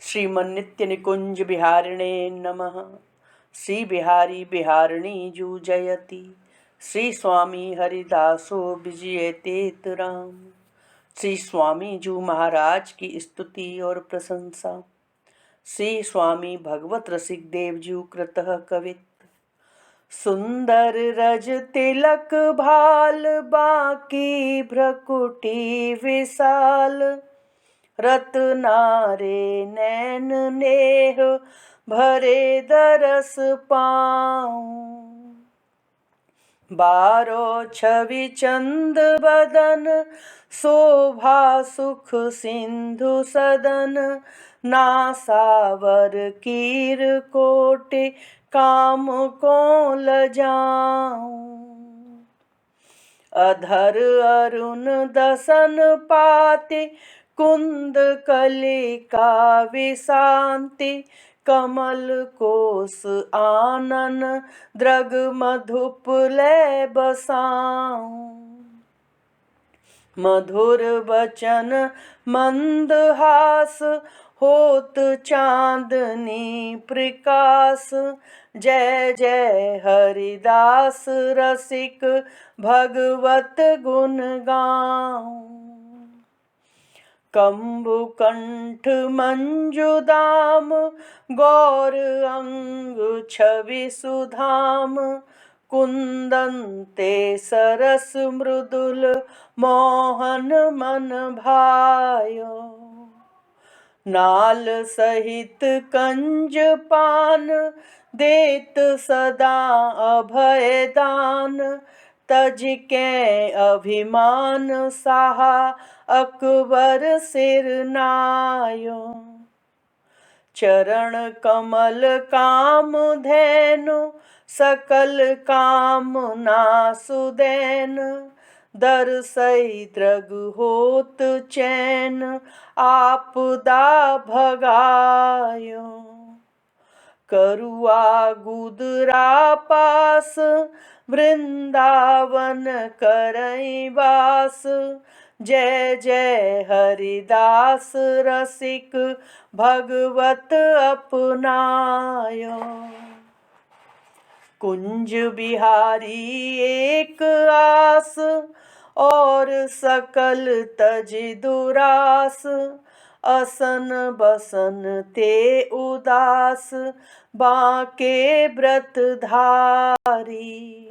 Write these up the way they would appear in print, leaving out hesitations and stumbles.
श्रीमन्नित्य निकुंज बिहारिणे नमः। श्री बिहारी बिहारिणी जू जयति। श्री स्वामी हरिदासो विजयते राम। श्री स्वामी जू महाराज की स्तुति और प्रशंसा। श्री स्वामी भगवत रसिक देव जू कृतः कवित। सुंदर रज तिलक भाल बाकी भ्रकुटी विशाल। रत्नारे नैन नेह भरे दरस पाऊं। बारो छवि चंद बदन शोभा सुख सिंधु सदन। नासावर कीर कोटि काम को लजाऊं। अधर अरुण दसन पाति कुंद कलिका विशांति। कमल कोस आनन द्रग मधुप ले बसाऊं। मधुर बचन मंदहास होत चांदनी प्रकाश। जय जय हरिदास रसिक भगवत गुण गाऊं। कंबुकंठ मंजुदाम गौर अंग छवि सुधाम। कुंदंते सरस मृदुल मोहन मन भायो। नाल सहित कंज पान देत सदा अभय दान। तज के अभिमान साहा अकबर सिर नायो। चरण कमल काम धैनु सकल कामना सुदैन। दरसई द्रग होत चैन आपदा भगायो। करुआ गुदरा पास वृंदावन करई वास। जय जय हरिदास रसिक भगवत अपनायो। कुंज बिहारी एक आस और सकल तज दुरास। असन बसन ते उदास बाके व्रत धारी।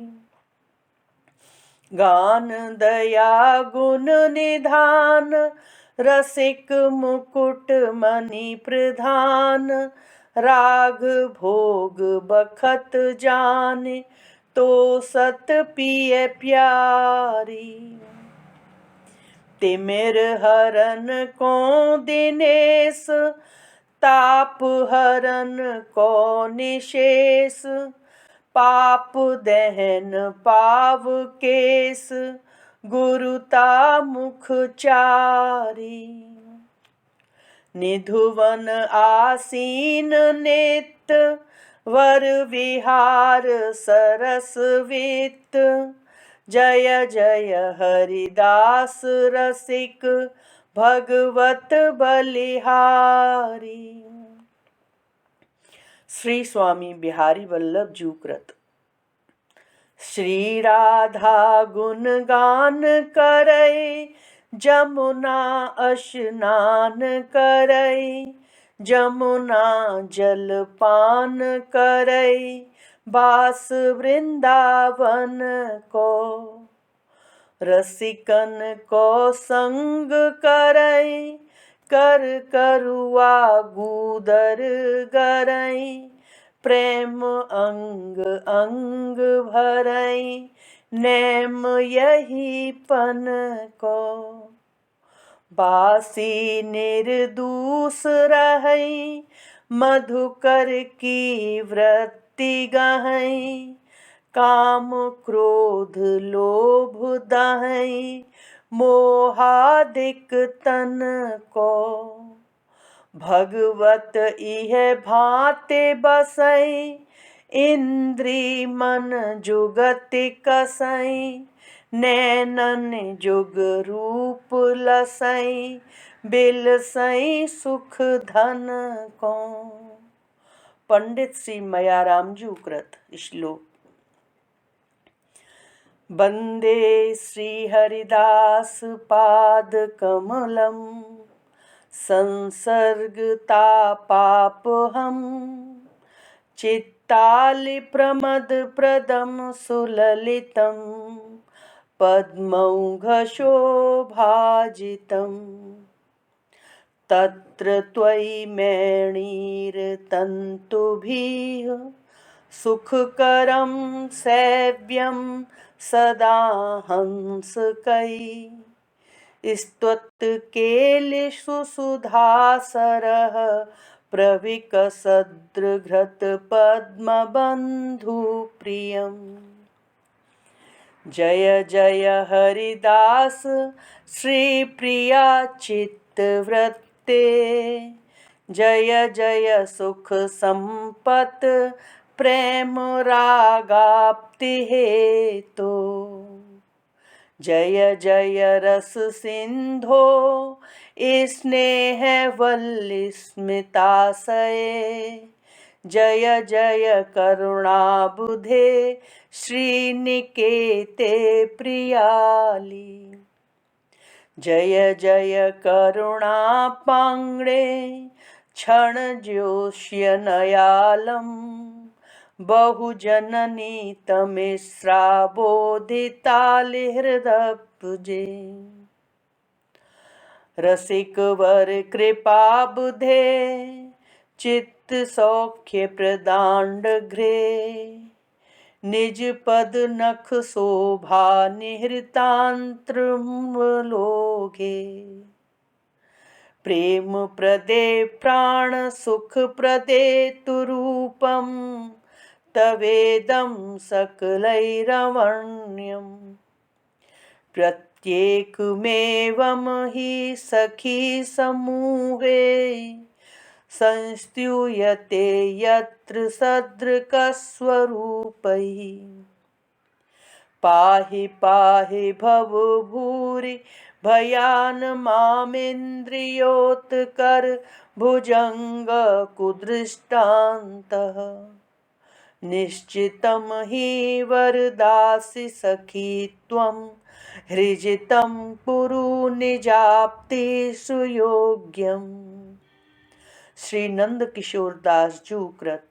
गान दया गुण निधान रसिक मुकुट मणि प्रधान। राग भोग बखत जाने तो सत पिय प्यारी। तिमिर हरन को दिनेश ताप हरन को निशेष। पाप दहन पाव केस गुरुता मुख चारी। निधुवन आसीन नित वर विहार सरस वित। जय जय हरिदास रसिक भगवत बलिहारी। श्री स्वामी बिहारी वल्लभ जू कृत। श्री राधा गुण गान करई जमुना स्नान करई। जमुना जल पान करई बास वृंदावन को। रसिकन को संग करई कर करुआ गुदर गरई। प्रेम अंग अंग भरई नेम यही पन को। बासी निर्दूष रहई मधुकर की वृत्ति गहई। काम क्रोध लोभ दहई मोहादिक तन को। भगवत इह भांति बसई इंद्री मन जुगति कसई। नैनन जुग रूप लसई बिलसई सुख धन को। पंडित श्री मयाराम जी कृत श्लोक। वंदे श्री हरिदास पाद कमलम संसर्गता पापहम चित्तालि प्रमद प्रदम सुललितं पद्मौघशोभाजितं तत्र त्वयि मेणीरतन्तुभिः सुखकरं सेव्यं सदा हंसकैः स्तुत्केलिषुसुधासरः प्रविकसदृघृतपद्मबन्धुप्रियम्। जय जय हरिदास श्रीप्रिया चित्तवृत्ते जय जय सुख संपत् प्रेम रागाप्ति हेतो। जय जय रस सिंधो स्नेह वल्ली स्मिताशये जय जय करुणाबुधे श्रीनिकेते प्रियाली। जय जय करुणापाङ्ग्रे क्षणजोष्यनयालम् बहुजननी तमिश्राबोधितालिहृदब्जे। रसिकवर कृपाबुधे चित्त सौख्य प्रदाण्डघ्रे निज पद नख शोभा निहृतांत्रलोघे। प्रेम प्रदे प्राण सुख प्रदे तुरूपम तवेदं सकलैरवण्यम्। प्रत्येकमेवं हि सखी समूहे संस्तूयते यत्र सदृक्स्वरूपैः। पाहि पाहि भवभूरि भयान् मामिन्द्रियोत्कर भुजंग कुदृष्टान्तः। निश्चितं हि वरदासि सखी त्वं हृजितं कुरु निजाप्ति सुयोग्यम्। श्री नंद किशोर दास जी कृत।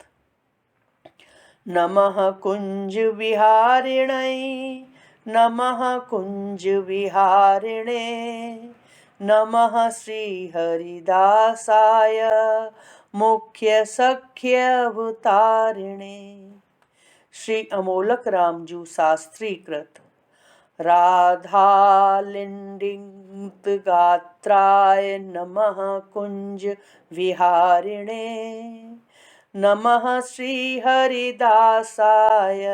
नमः कुंज विहारिणै नमः कुंज विहारिणे नमः श्री हरिदासाय मुख्य सख्य अवतारिणे। श्री अमोलक रामजू शास्त्री कृत। राधालिंदित गात्राय नमः कुंज विहारिणे नमः श्री हरिदासाय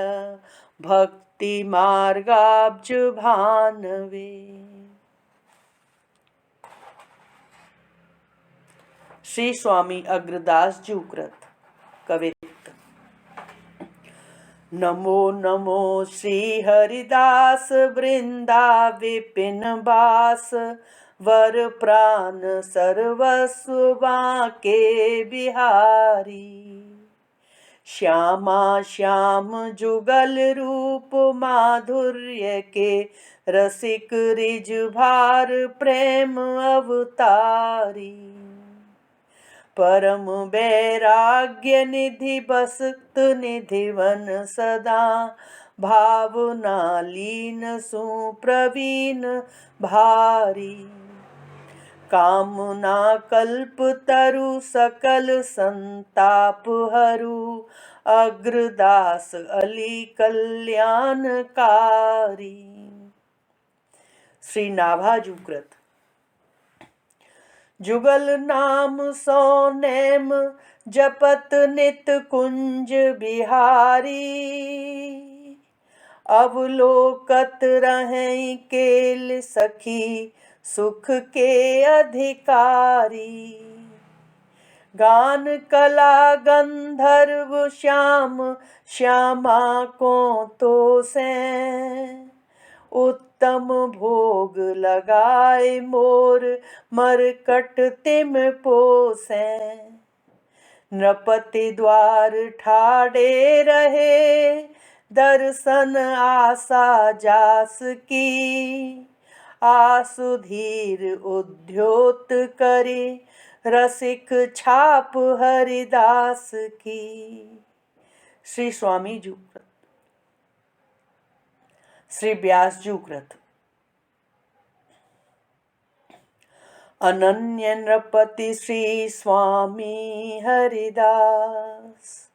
भक्ति मार्गाब्ज भानवे। श्री स्वामी अग्रदास जी कृत कवित्त। नमो नमो श्री हरिदास वृंदा विपिन बास वर प्राण सर्वस्व बांके बिहारी। श्यामा श्याम जुगल रूप माधुर्य के रसिक रिज भार प्रेम अवतारी। परम वैराग्य निधि बसत निधिवन सदा भावना लीन सुप्रवीण भारी। कामना कल्प तरु सकल संताप हरु अग्रदास अली कल्याणकारी। श्री नाभाजू कृत। जुगल नाम सो नेम जपत नित कुंज बिहारी। अवलोकत रहें केल सखी सुख के अधिकारी। गान कला गंधर्व श्याम श्यामा को तो से उत्तम भोग लगाए मोर मरकट तिम पोसैं। नृपति द्वार ठाड़े रहे दर्शन आशा जास की। आसु धीर उद्योत करे रसिक छाप हरिदास की। श्री स्वामी जू कृत। श्री व्यास जू कृत। अनन्य नृपति श्री स्वामी हरिदास।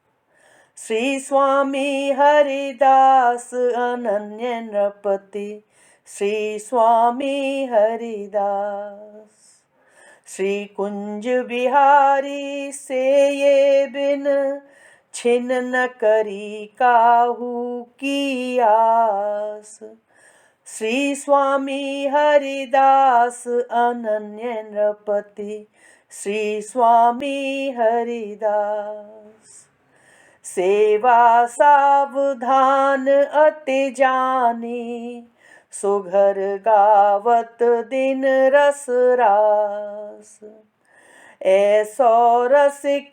श्री स्वामी हरिदास अनन्य नृपति श्री स्वामी हरिदास। श्री कुंज बिहारी से ये बिन छिन न करी काहू की आस। श्री स्वामी हरिदास अनन्य नृपति श्री स्वामी हरिदास। सेवा सावधान अति जानी सुघर गावत दिन रस रास। ऐसो रसिक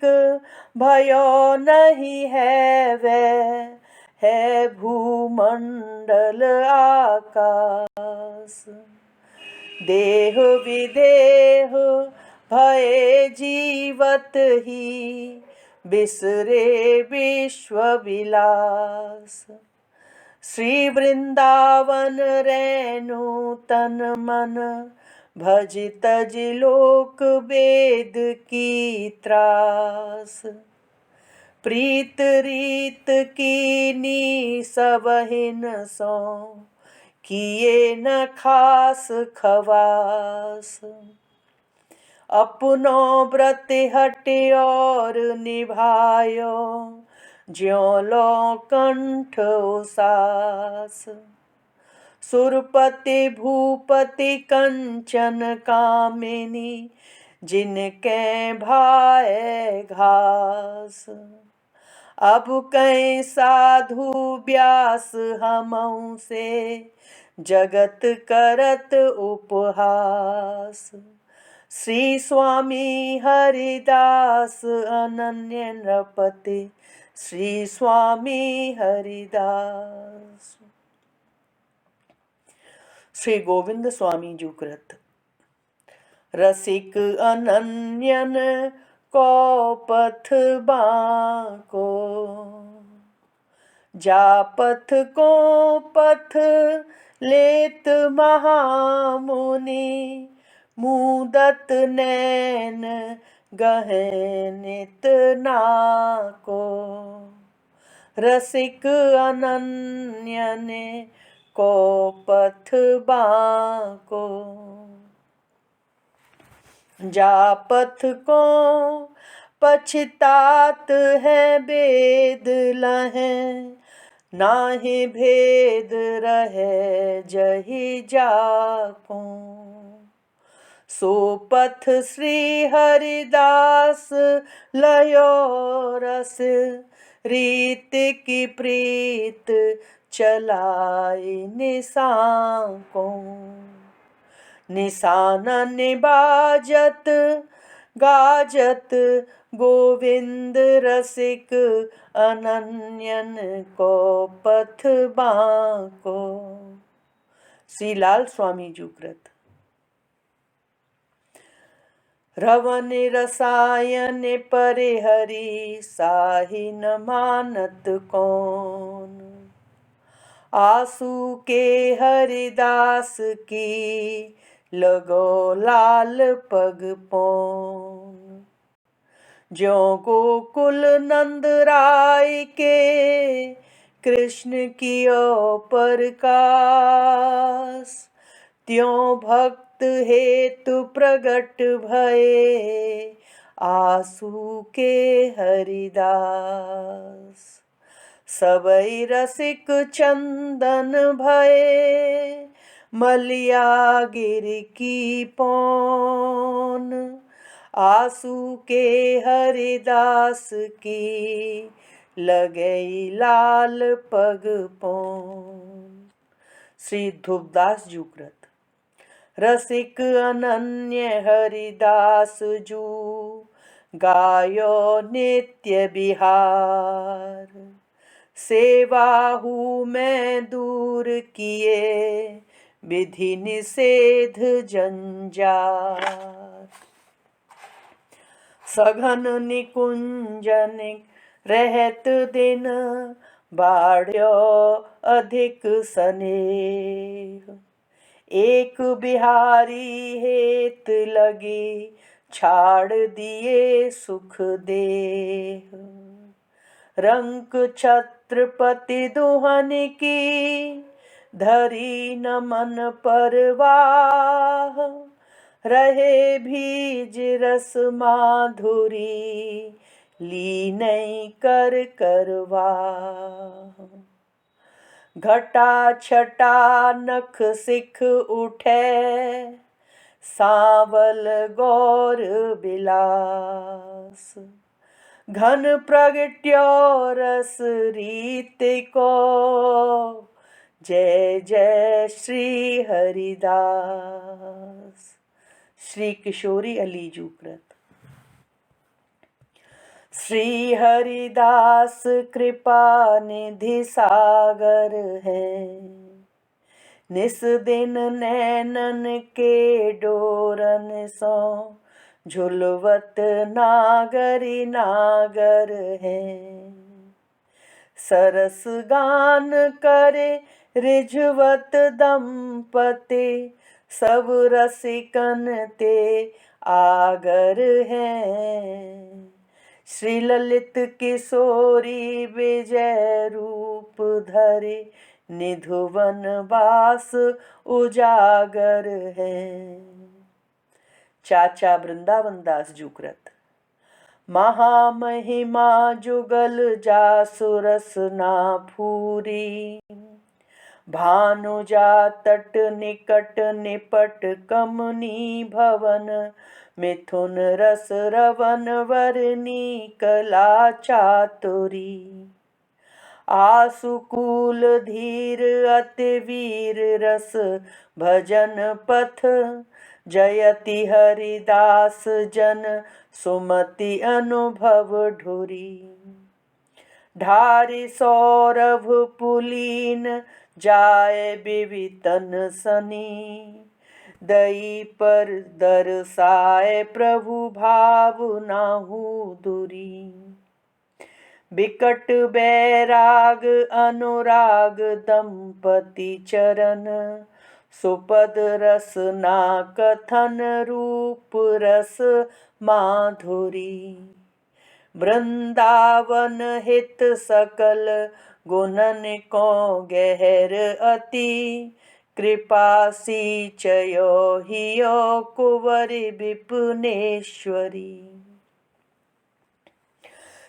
भयो नहीं है वह है भूमंडल आकाश। देह विदेह भये जीवत ही बिसरे विश्व विलास। श्री वृंदावन रैनु तन मन भज तज लोक वेद की त्रास। प्रीत रीत कीनी सबहिन सो किए न खास खवास। अपनो व्रत हट और निभायो ज्यों लो कंठ उसास। सुरपति भूपति कंचन कामिनी जिनके भाए घास। अब कहीं साधु व्यास हमऊ से जगत करत उपहास। श्री स्वामी हरिदास अनन्य नृपति श्री स्वामी हरिदास। श्री गोविंद स्वामी जू कृत। रसिक अनन्यन को पथ बाको जा पथ को पथ लेत महामुनि। मुदत नैन गहनित नाको रसिक अनन्य ने को पथ बाको। जा पथ को पछतात है वेद लहें। नाहि भेद रहे जहि जाको। सो पथ श्री हरिदास लयो रस रीत की प्रीत चलाई निशान को। निशान निबाजत गाजत गोविंद रसिक अनन्यन को पथ बाको। श्री लाल स्वामी जू कृत। रवन रसायन परिहरी साहि न मानत कौन। आंसू के हरिदास की लगो लाल पग पौन। ज्यों गोकुल नंद राय के कृष्ण कियो प्रकाश। त्यों भक्त हेतु प्रगट भये आंसू के हरिदास। सबई रसिक चंदन भये मलिया गिर की पौन। आंसू के हरिदास की लगई लाल पग पौन। श्री ध्रुवदास जू कृत। रसिक अनन्य हरिदास जू गायो नित्य बिहार। सेवाहू मैं दूर किए विधि निषेध जंजार। सघन निकुंजन रहत दिन बाढ़्यो अधिक स्नेह। एक बिहारी हेत लगे छाड़ दिए सुख देह। रंक छत्रपति दुहन की धरी न मन परवाह। रहे भीज रस माधुरी ली नहीं कर करवा। घटा छटा नख सिख उठे सांवल गौर बिलास। घन प्रगट्यो रस रीत को जय जय श्री हरिदास। श्री किशोरी अली जू कृत। श्री हरिदास कृपा निधि सागर है। निस दिन नैनन के डोरन सो झुलवत नागरी नागर है। सरस गान करे रिझवत दंपति सब रसिकन ते आगर हैं। श्री ललित किशोरी विजय रूप धरे निधुवन वास उजागर है। चाचा वृंदावन दास जू कृत। महामहिमा जुगल जासु रस ना फूरी। भानुजा तट निकट निपट कमनी भवन। मिथुन रस रवन वरनी कला चातुरी। आसुकूल धीर अति वीर रस भजन पथ। जयति हरिदास जन सुमति अनुभव ढुरी। ढारी सौरभ पुलीन जाय विवितन सनी। दई पर दरसाए प्रभु भाव नाहु दूरी। विकट बैराग अनुराग दंपति चरण। सुपद रस ना कथन रूप रस माधुरी। वृंदावन हित सकल गुणन को गहर अति। कृपा सींचयो हियो कुंवरी विपुनेश्वरी।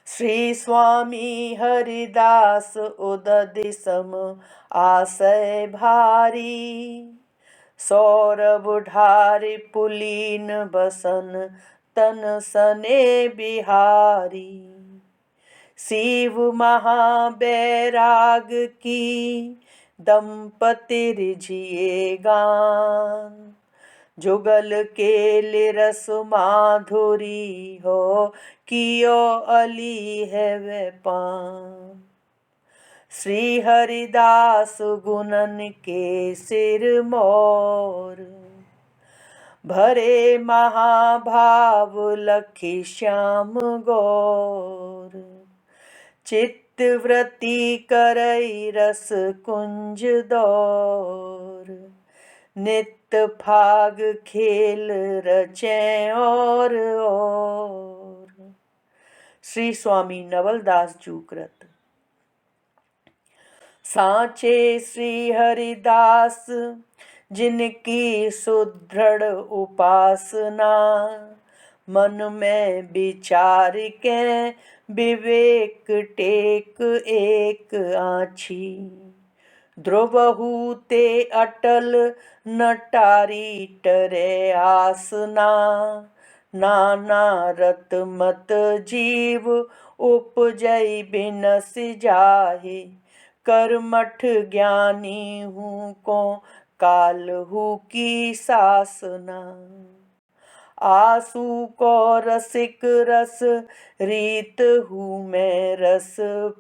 श्री स्वामी हरिदास उदधि सम आशय भारी। सौरभ ढारी पुलीन बसन तन सने बिहारी। शिव महाबैराग की दंपति रिझिए गान। जुगल के रस माधुरी हो कियो अली है वे पान। श्री हरिदास गुणन के सिर मोर। भरे महाभाव लखी श्याम गौर। चित्त वृत्ति करई रस कुंज दौर। नित्य फाग खेल रचे और। श्री स्वामी नवलदास जू कृत। सांचे श्री हरिदास जिनकी सुदृढ़ उपासना। मन में विचार के विवेक टेक एक आँछी। ध्रुवहु ते अटल नटारी टरे आसना। नाना रत मत जीव उपजई बिनस जाहि। कर्मठ ज्ञानी हूँ को काल हूँ की सासना। आंसू को रसिक रस रीत हूँ मैं रस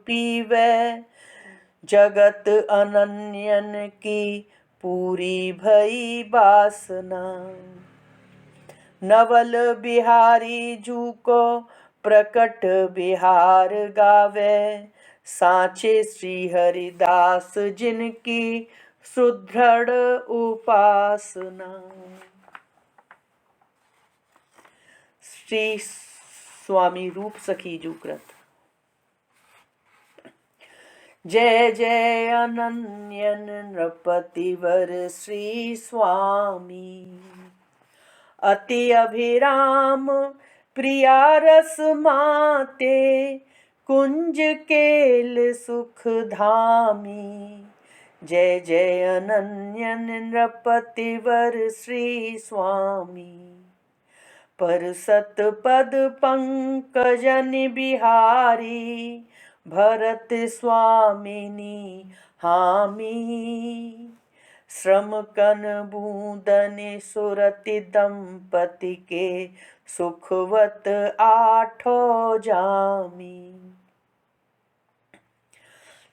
पीवे। जगत अनन्यन की पूरी भई वासना। नवल बिहारी जू को प्रकट बिहार गावे। साचे श्री हरिदास जिनकी सुदृढ़ उपासना। श्री स्वामी रूप सखी जू कृत। जय जय अनन्यन नृपतिवर श्री स्वामी। अति अभिराम प्रिया रस माते कुंज केल सुख धामी। जय जय अनन्यन नृपतिवर श्री स्वामी। पर सत पद पंकजन बिहारी भरत स्वामिनी हामी। श्रम कन बूंदन सुरति दंपति के सुखवत आठो जामी।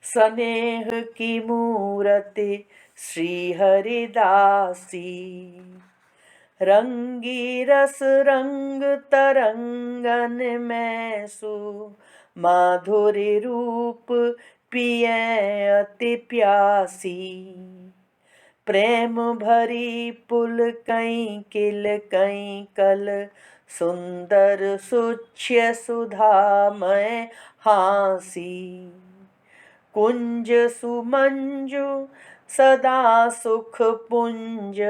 स्नेह की मूरति श्री हरिदासी। रंगी रस रंग तरंगन में सु। माधुरी रूप पिए अति प्यासी। प्रेम भरी पुल कई किल कई कल। सुंदर सुच्य सुधामय हासी। कुंज सुमंजु सदा सुख पुंज।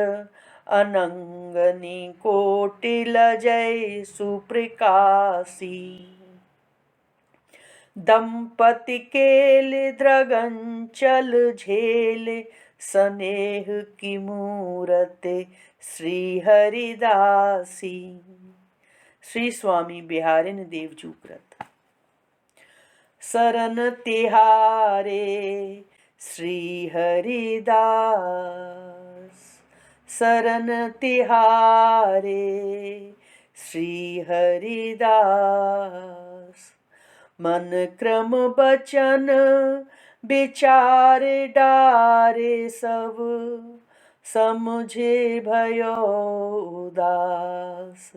अनंगनी कोटिल जय सुप्रकाशी। दंपति केल द्रगंचल झेल। स्नेह की मूरत श्री हरिदासी। श्री स्वामी बिहारिन देवजू कृत। शरण तिहारे श्री हरिदास। शरण तिहारे श्री हरिदास। मन क्रम बचन विचार डारे सब। समझे भयो उदास।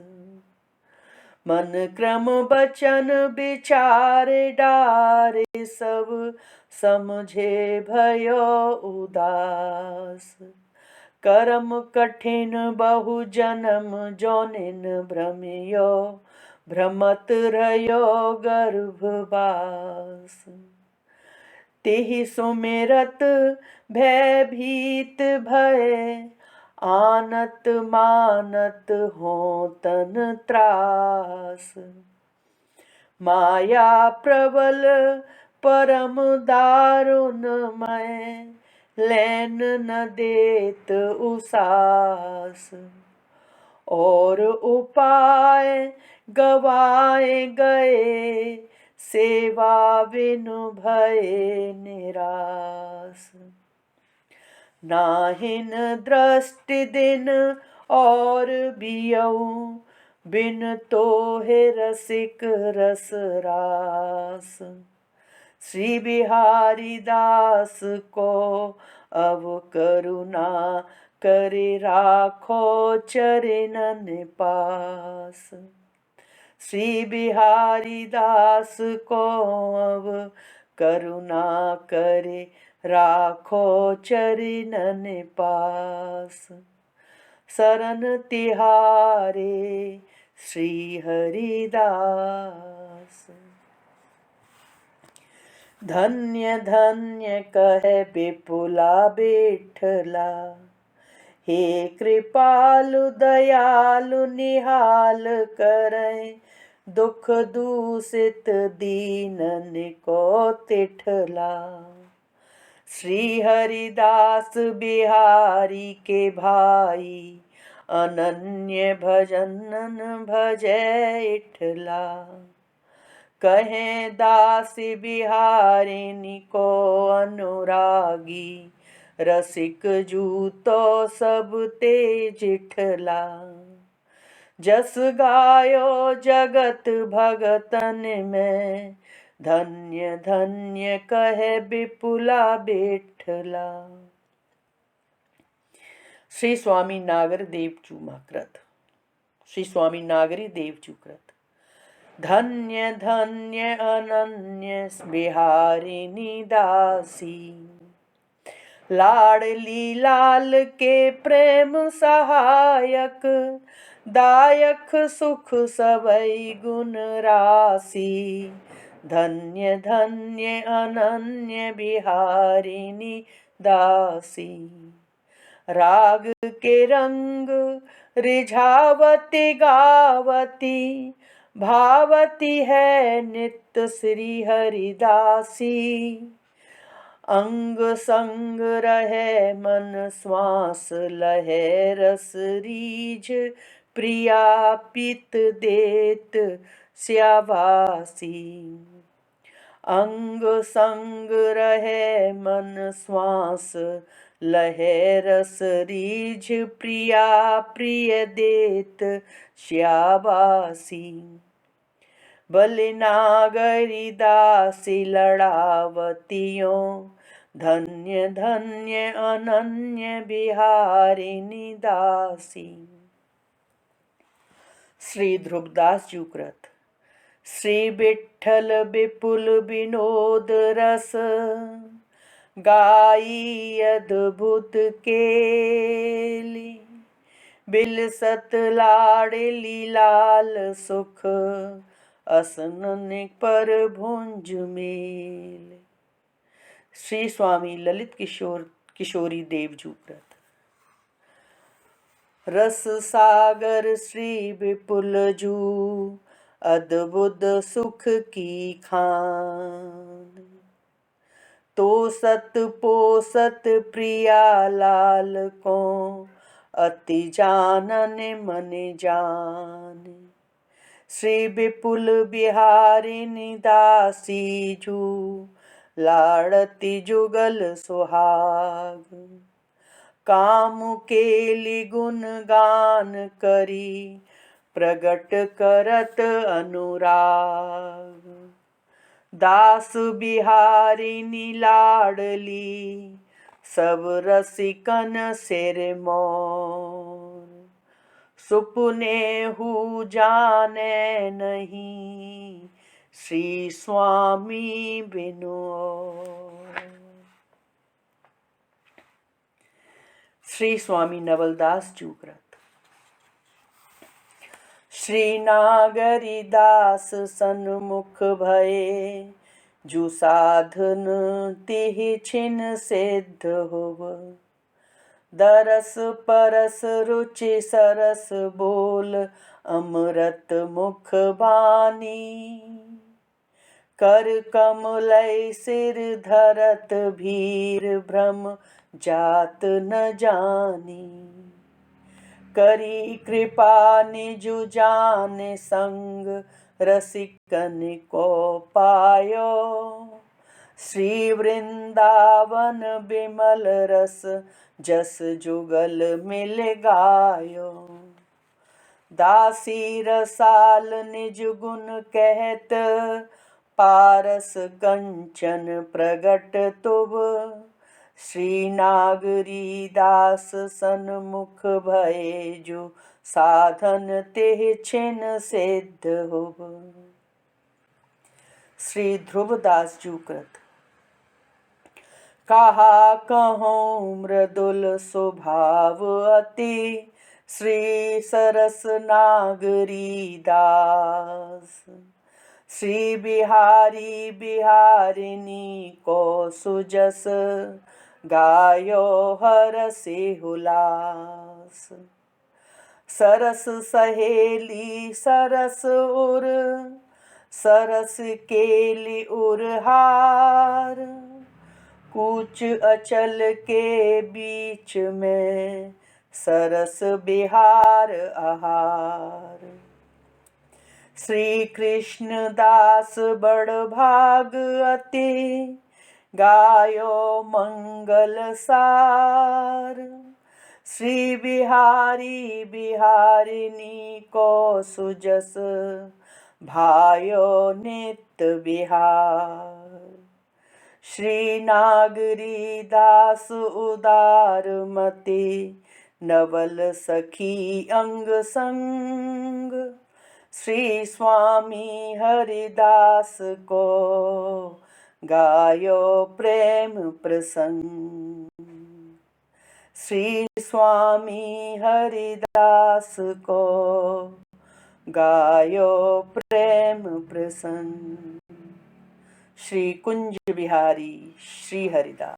मन क्रम बचन विचार डारे सब। समझे भयो उदास। कर्म कठिन बहु जन्म जोनिन भ्रमियो। भ्रमत रह्यो गर्भवास। तेहि सुमिरत भयभीत भय। आनत मानत हो तन त्रास। माया प्रबल परम दारुणमय। लैन न देत उसास। और उपाय गवाए गए। सेवा बिनु भय निरास। नाहिन दृष्टि दिन और बियऊ। बिन तोहे रसिक रस रास। श्री बिहारी दास को अब करुणा करे राखो चरणन पास। श्री बिहारी दास को अब करुणा करे राखो चरणन पास। शरण तिहारे श्री हरिदास। धन्य धन्य कहे विपुला विठला। हे कृपालु दयालु निहाल करें। दुख दूषित दीनन को तिठला। श्री हरिदास बिहारी के भाई। अनन्य भजनन भजै इठला। कहें दास बिहारिनी को अनुरागी, रसिक जूतो सब ते जिठला। जस गायो जगत भगतन में, धन्य धन्य कहे विपुला बेठला। श्री स्वामी नागर देवचू कृत। श्री स्वामी नागरी देवचू कृत। धन्य धन्य अनन्य बिहारिनी दासी, लाडली लाल के प्रेम सहायक, दायक सुख सबई गुण राशि। धन्य धन्य अनन्य बिहारिनी दासी, राग के रंग रिझावती गावती, भावती है नित्य श्री हरिदासी। अंग संग रहे मन श्वास लहे रस रीझ, प्रिया पित देत श्यावासी। अंग संग रहे मन श्वास लहे रस रीझ, प्रिया प्रिय देत श्यावासी। बलि नागरी दासी लड़ावतियों, धन्य धन्य अनन्य बिहारिनी दासी। श्री ध्रुवदास जी कृत। श्री विठ्ठल विपुल विनोद रस, गाई अद्भुत केली। बिलसत लाडली लाल सुख, असनन पर भुंज मेल। श्री स्वामी ललित किशोरी देवजू कृत। रस सागर श्री विपुल जू, अद्भुत सुख की खान। तो सत पोसत प्रिया लाल को, अति जानन मन जान। श्री विपुल बिहारिनी दासी जू, लाड़ती जुगल सुहाग। काम केली गुण गान करी, प्रगट करत अनुराग। दास बिहारिनी लाडली, सब रसिकन सिर मोर। सुपने हु जाने नहीं, श्री स्वामी बिनु और। श्री स्वामी नवलदास जी कृत। श्री नागरी दास सन्मुख भये, जु साधन तिहि छिन सिद्ध होव। दरस परस रुचि सरस बोल, अमृत मुख बानी। कर कमलय सिर धरत भीर, भ्रम जात न जानी। करी कृपा निजु जान संग, रसिकन को पायो। श्री वृंदावन बिमल रस, जस जुगल मिल गायो। दासी रसाल निज गुण कहत, पारस कंचन प्रगट तुब। श्री नागरी दास सन्मुख भये, जो साधन तेह छिन सिद्ध होब। श्री ध्रुवदास जी कृत। कहा कहूँ मृदुल स्वभाव अति, श्री सरस नागरी दास। श्री बिहारी बिहारिनी को सुजस, गायो हरषि हुलास। सरस सहेली सरस उर, सरस केली उरहार। कूच अचल के बीच में, सरस बिहार आहार। श्री कृष्ण दास बड़ भाग अति, गायो मंगल सार। श्री बिहारी बिहारिनी को सुजस, भायो नित्य बिहार। श्री नागरी दास उदार मति, नवल सखी अंग संग। श्री स्वामी हरिदास को, गायो प्रेम प्रसंग। श्री स्वामी हरिदास को, गायो प्रेम प्रसंग। श्री कुंज बिहारी श्री हरिदास।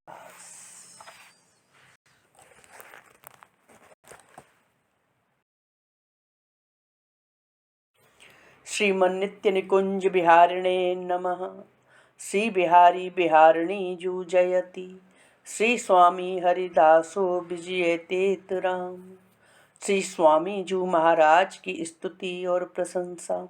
श्रीमन नित्य निकुंज बिहारिणे नमः। श्री बिहारी बिहारिणी जू जयति, श्री स्वामी हरिदासो विजयते राम। श्री स्वामी जू महाराज की स्तुति और प्रशंसा